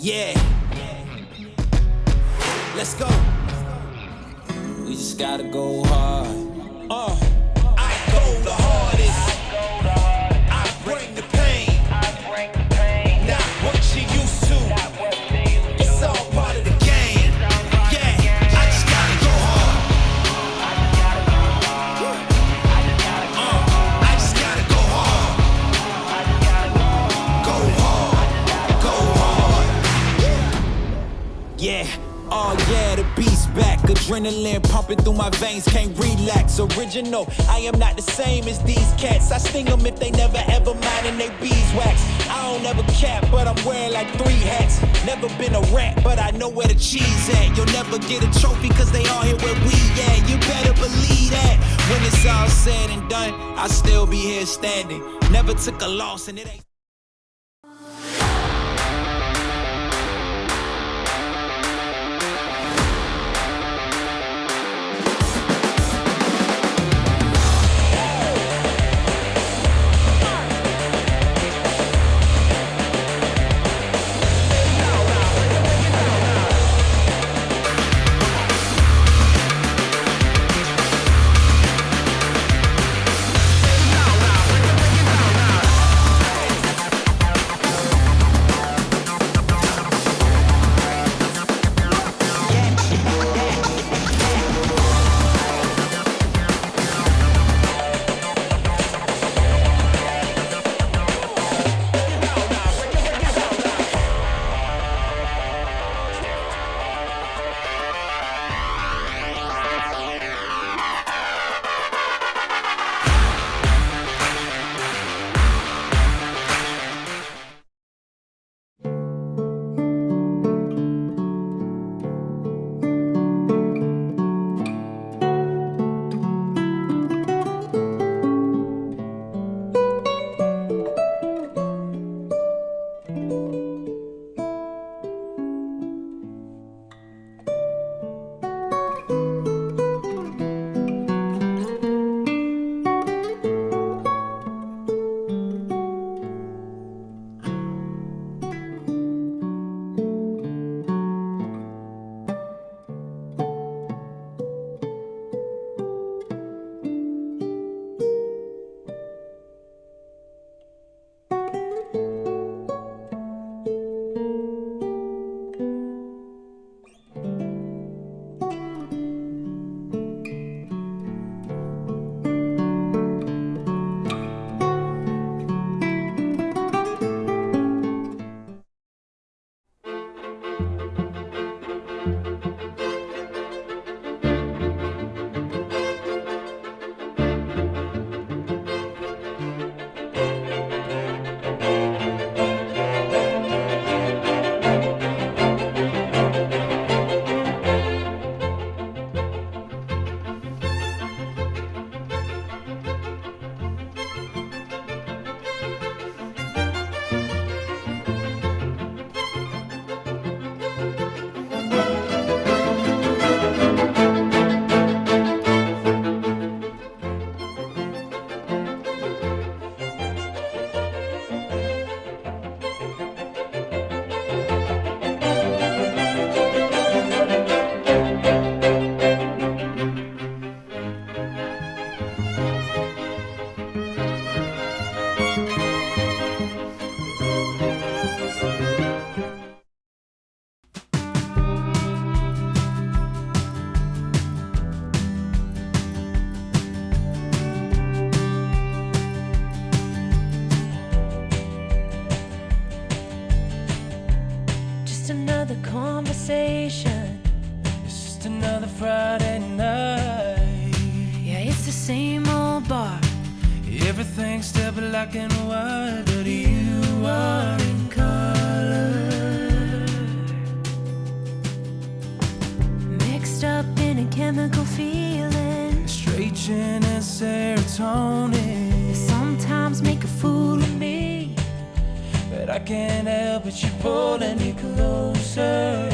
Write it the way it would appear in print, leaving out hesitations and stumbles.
Yeah. Let's go. We just gotta go hard. I go the hardest. I bring the pain. Not what you used to. It's all part of the game. Yeah, I just gotta go hard. I just gotta go hard. Go hard. Go hard. Yeah. Oh yeah, the beast back. Adrenaline pumping through my veins, can't relax. Original, I am not the same as these cats. I sting them if they never ever mind and they beeswax. I don't ever cap, but I'm wearing like 3 hats. Never been a rat, but I know where the cheese at. You'll never get a trophy cause they all here where we at. You better believe that. When it's all said and done, I'll still be here standing. Never took a loss and it ain't conversation. It's just another Friday night. Yeah, it's the same old bar. Everything's still black and white, but you are in color. Mixed up in a chemical feeling, Straight gin and serotonin. they sometimes make a fool of me. But I can't help it, you're pulling me closer.